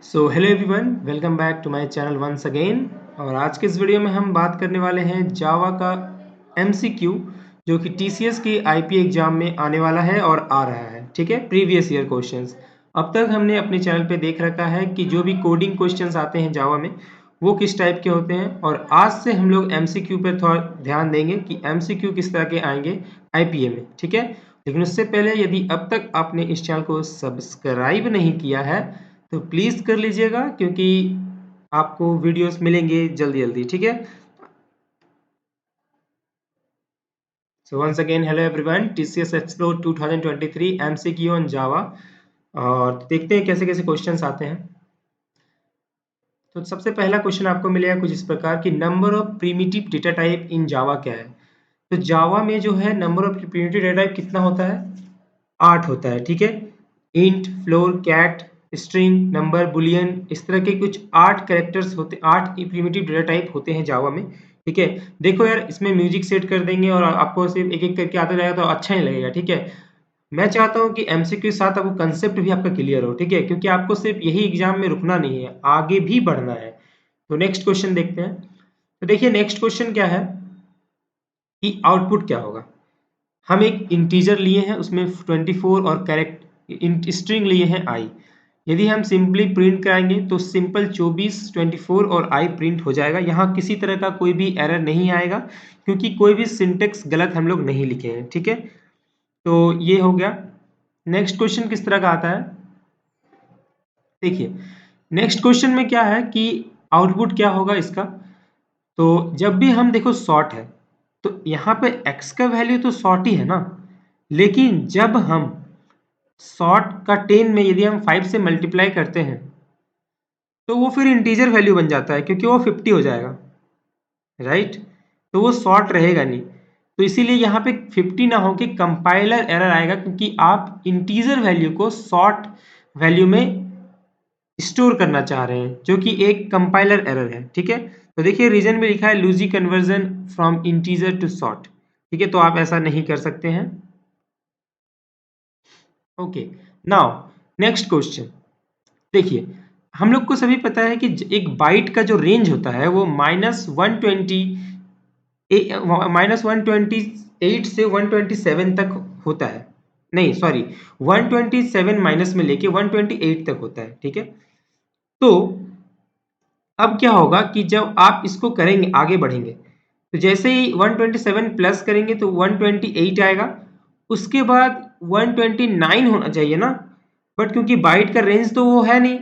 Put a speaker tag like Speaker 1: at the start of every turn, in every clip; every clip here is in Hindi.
Speaker 1: So hello everyone, welcome back to my channel once again. और आज के इस वीडियो में हम बात करने वाले हैं जावा का एमसीक्यू, जो कि टीसीएस के आईपी एग्जाम में आने वाला है और आ रहा है। ठीक है, प्रीवियस ईयर क्वेश्चंस। अब तक हमने अपने चैनल पे देख रखा है कि जो भी कोडिंग क्वेश्चंस आते हैं जावा में वो किस टाइप के होते हैं, और आज से हम लोग एमसीक्यू पर थोड़ा ध्यान देंगे कि एमसीक्यू किस तरह के आएंगे आईपीए में। ठीक है, लेकिन उससे पहले यदि अब तक आपने इस चैनल को सब्सक्राइब नहीं किया है तो प्लीज़ कर लीजिएगा, क्योंकि आपको वीडियोस मिलेंगे जल्दी जल्दी। ठीक है, so once again hello everyone, TCS explore 2023 MCQ on Java. और देखते हैं कैसे कैसे क्वेश्चंस आते हैं। तो सबसे पहला क्वेश्चन आपको मिलेगा कुछ इस प्रकार की, number of primitive data type in Java क्या है। तो जावा में जो है number of primitive data type कितना होता है, 8 होता है। ठीक है, int, floor, cat, string, number, boolean, इस तरह के कुछ 8 कैरेक्टर्स होते, 8 प्रिमिटिव डेटा टाइप होते हैं जावा में। ठीक है, देखो यार, इसमें म्यूजिक सेट कर देंगे और आपको सिर्फ एक एक करके आता रहेगा तो अच्छा नहीं लगेगा। ठीक है, मैं चाहता हूँ कि एमसीक्यू के साथ आपको कंसेप्ट भी आपका क्लियर हो। ठीक है, क्योंकि आपको सिर्फ यही एग्जाम में रुकना नहीं है, आगे भी बढ़ना है। तो नेक्स्ट क्वेश्चन देखते हैं। तो देखिए नेक्स्ट क्वेश्चन क्या है कि आउटपुट क्या होगा। हम एक इंटीजर लिए हैं, उसमें 24 और कैरेक्ट स्ट्रिंग लिए हैं आई। यदि हम सिंपली प्रिंट कराएंगे तो सिंपल 24, 24 और आई प्रिंट हो जाएगा। यहाँ किसी तरह का कोई भी एरर नहीं आएगा, क्योंकि कोई भी सिंटेक्स गलत हम लोग नहीं लिखे हैं। ठीक है, तो ये हो गया। नेक्स्ट क्वेश्चन किस तरह का आता है, देखिए नेक्स्ट क्वेश्चन में क्या है कि आउटपुट क्या होगा इसका। तो जब भी हम देखो सॉर्ट है, तो यहाँ पे x का वैल्यू तो सॉर्ट ही है ना, लेकिन जब हम सॉर्ट का 10 में यदि हम 5 से मल्टीप्लाई करते हैं तो वो फिर इंटीजर वैल्यू बन जाता है, क्योंकि वो 50 हो जाएगा, राइट। तो वो सॉर्ट रहेगा नहीं। तो इसीलिए यहाँ पे 50 ना होके कंपाइलर एरर आएगा, क्योंकि आप इंटीजर वैल्यू को सॉर्ट वैल्यू में स्टोर करना चाह रहे हैं, जो कि एक कंपाइलर एरर है। ठीक है, तो देखिए रीजन में लिखा है loosely conversion from integer to sort. ठीक है, तो आप ऐसा नहीं कर सकते हैं। ओके, नाउ नेक्स्ट क्वेश्चन देखिए, हम लोग को सभी पता है कि एक बाइट का जो रेंज होता है वो -128 से 127 तक होता है। नहीं सॉरी, 127 माइनस में लेके 128 तक होता है। ठीक है, तो अब क्या होगा कि जब आप इसको करेंगे, आगे बढ़ेंगे, तो जैसे ही 127 प्लस करेंगे तो 128 आएगा। उसके बाद 129 होना चाहिए ना, बट क्योंकि बाइट का रेंज तो वो है नहीं,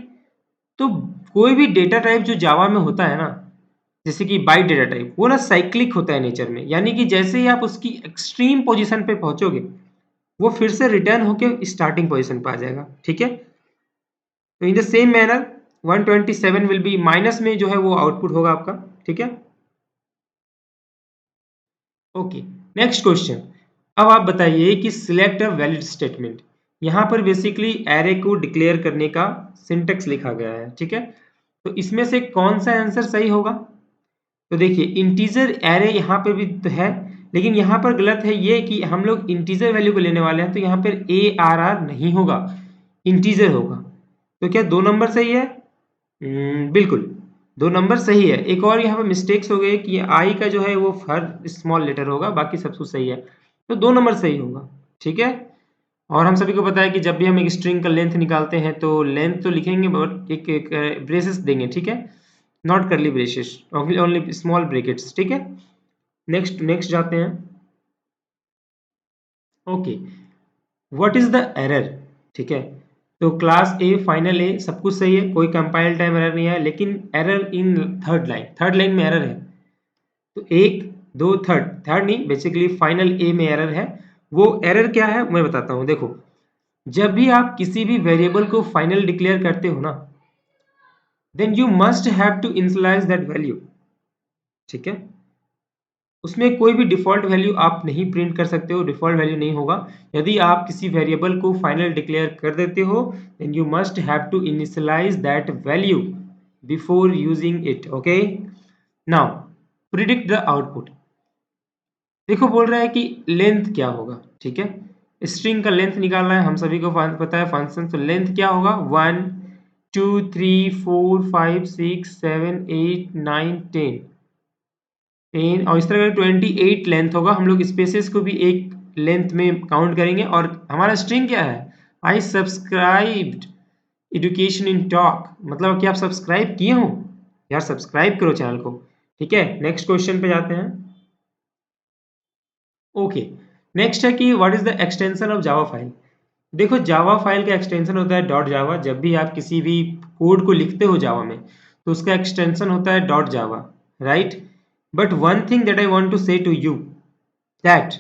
Speaker 1: तो कोई भी डेटा टाइप जो जावा में होता है ना, जैसे कि बाइट डेटा टाइप, वो ना साइक्लिक होता है नेचर में। यानी कि जैसे ही आप उसकी एक्सट्रीम पोजीशन पे पहुंचोगे, वो फिर से रिटर्न होके स्टार्टिंग पोजीशन पे आ जाएगा। ठीक है, तो in the same manner 127 will be minus में जो है वो आउटपुट होगा आपका। ठीक है, ओके, नेक्स्ट क्वेश्चन। अब आप बताइए कि सिलेक्ट अ वैलिड स्टेटमेंट। यहाँ पर बेसिकली एरे को डिक्लेयर करने का सिंटेक्स लिखा गया है। ठीक है, तो इसमें से कौन सा आंसर सही होगा। तो देखिए इंटीजर एरे यहाँ पे भी तो है, लेकिन यहाँ पर गलत है ये कि हम लोग इंटीजर वैल्यू को लेने वाले हैं, तो यहाँ पर ARR नहीं होगा, इंटीजर होगा। तो क्या 2 नंबर सही है? बिल्कुल, 2 नंबर सही है। एक और यहाँ पे मिस्टेक्स हो गए कि आई का जो है वो हर स्मॉल लेटर होगा, बाकी सब कुछ सही है। तो 2 नंबर सही होगा। ठीक है, और हम सभी को पता है कि जब भी हम एक स्ट्रिंग का लेंथ निकालते हैं तो लेंथ तो लिखेंगे, बट एक ब्रेसेस देंगे। ठीक है, नॉट करली ब्रेसेस, ओनली स्मॉल ब्रैकेट्स। ठीक है, नेक्स्ट नेक्स्ट जाते हैं। Okay, what is the error. ठीक है, तो क्लास ए, फाइनल ए, सब कुछ सही है, कोई कंपाइल टाइम एरर नहीं है, लेकिन एरर इन थर्ड लाइन में एरर है। तो एक, दो, थर्ड, थर्ड नहीं, बेसिकली फाइनल ए में एरर है। वो एरर क्या है मैं बताता हूँ। देखो, जब भी आप किसी भी वेरिएबल को फाइनल डिक्लेयर करते हो ना, then you must have to initialize that value. ठीक है, उसमें कोई भी डिफ़ॉल्ट वैल्यू आप नहीं प्रिंट कर सकते हो, डिफ़ॉल्ट वैल्यू नहीं होगा। यदि आप किसी वेरिएबल को फाइनल डिक्लेयर कर देते हो, then you must have to initialize that value before using it. Okay, now predict the output. देखो बोल रहा है कि लेंथ क्या होगा। ठीक है, स्ट्रिंग का लेंथ निकालना है, हम सभी को पता है फंक्शन, तो लेंथ क्या होगा 1, 2 3 4 5 6 7 8 9 10 और इस तरह का 28 लेंथ होगा। हम लोग स्पेसेस को भी एक लेंथ में काउंट करेंगे और हमारा स्ट्रिंग क्या है? आई सब्सक्राइब्ड एजुकेशन इन टॉक, मतलब कि आप सब्सक्राइब किए हो यार, सब्सक्राइब करो चैनल को। ठीक है, नेक्स्ट क्वेश्चन पे जाते हैं। ओके, नेक्स्ट है कि what is the extension of Java file. देखो, जावा फाइल का एक्सटेंशन होता है डॉट जावा। जब भी आप किसी भी कोड को लिखते हो जावा में, तो उसका एक्सटेंशन होता है dot Java, right. But one thing that I want to say to you that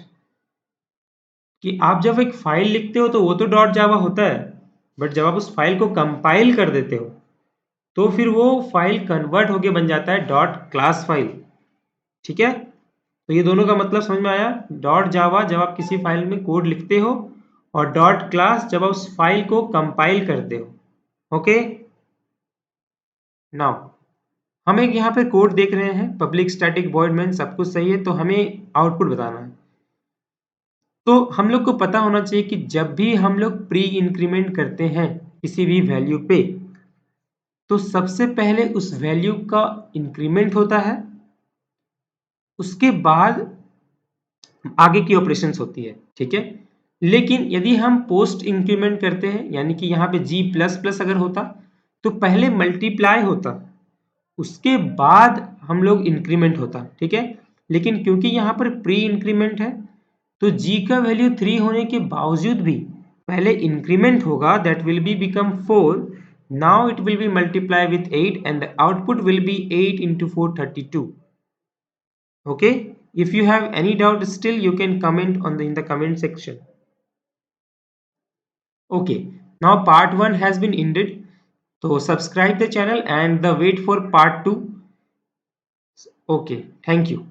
Speaker 1: कि आप जब एक फाइल लिखते हो तो वो तो डॉट जावा होता है, बट जब आप उस फाइल को कंपाइल कर देते हो तो फिर वो फाइल कन्वर्ट होके बन जाता है डॉट क्लास फाइल। ठीक है, तो ये दोनों का मतलब समझ में आया। डॉट जावा जब आप किसी फाइल में कोड लिखते हो, और डॉट क्लास जब आप उस फाइल को कंपाइल करते हो। ओके, नाउ हम एक यहाँ पे कोड देख रहे हैं, पब्लिक स्टैटिक वॉइड मेन, सब कुछ सही है, तो हमें आउटपुट बताना है। तो हम लोग को पता होना चाहिए कि जब भी हम लोग प्री इंक्रीमेंट करते हैं किसी भी वैल्यू पे, तो सबसे पहले उस वैल्यू का इंक्रीमेंट होता है, उसके बाद आगे की ऑपरेशंस होती है। ठीक है, लेकिन यदि हम पोस्ट इंक्रीमेंट करते हैं, यानी कि यहाँ पे जी प्लस प्लस अगर होता, तो पहले मल्टीप्लाई होता, उसके बाद हम लोग इंक्रीमेंट होता। ठीक है, लेकिन क्योंकि यहाँ पर प्री इंक्रीमेंट है, तो जी का वैल्यू 3 होने के बावजूद भी पहले इंक्रीमेंट होगा, that will be become 4। Now it will be multiply with 8 and the output will be 8 into 4 32। Okay, if you have any doubt still, you can comment on in the comment section. Okay, now part 1 has been ended, so subscribe the channel and the wait for part 2. Okay, thank you.